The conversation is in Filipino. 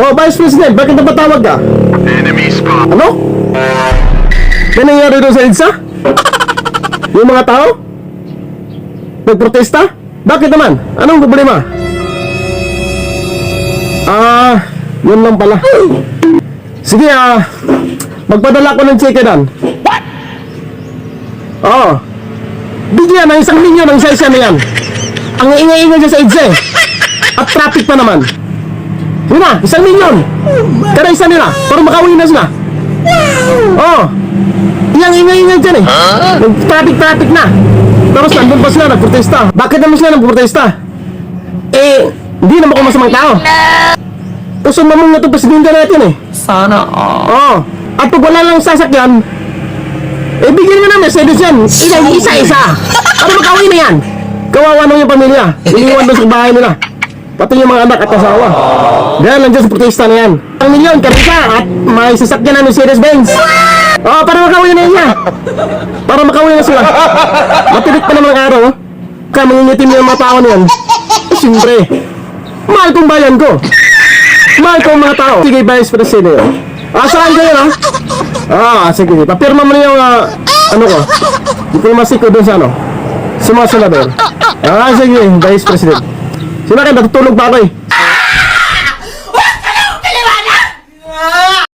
Oh, Vice President, bakit napatawag ka? Ano? May nangyari doon sa EDSA? Yung mga tao? Nagprotesta? Bakit naman? Anong problema? Yun lang pala. Sige, magpadala ko ng cheque doon. Oo. Bigyan ng 1 milyon ang isa-isa na yan. Ang ingay-ingay dyan sa EDSA eh. At traffic pa naman. Yun na, 1 milyon. Kada isa nila, para makauwi na sila. Oo. Yang ingay-ingay dyan eh. Traffic na. Tapos nandun pa sila, nagprotesta. Bakit naman sila nagprotesta? Hindi naman ako masamang tao. Tapos mamang na ito presidente natin eh. Sana Oo. At pag wala lang sasakyan, bigyan mo na Mercedes yan. Isa-isa. Para makauwi na yan. Kawawa nang yung pamilya. Iniwan doon sa bahay nila. Pati yung mga anak at asawa. Dahil nandiyan sa protesta na yan. 1 milyon, kanisa. At may sasakyan na Mercedes-Benz. Oo, para makauwi na yan. Para makauwi na sila. Matirik pa naman ang araw. Kaya mangingitim yung mga tao na yan. Siyempre, mahal kong bayan ko. Mahal kong mga tao. Sige, Vice President. Saan kayo na? Sige. Papirma mo na yung, ko. Diplomacy ko dun sa sa mga senador. Sige, Vice President. Sino kayo, natutulog pa ako eh.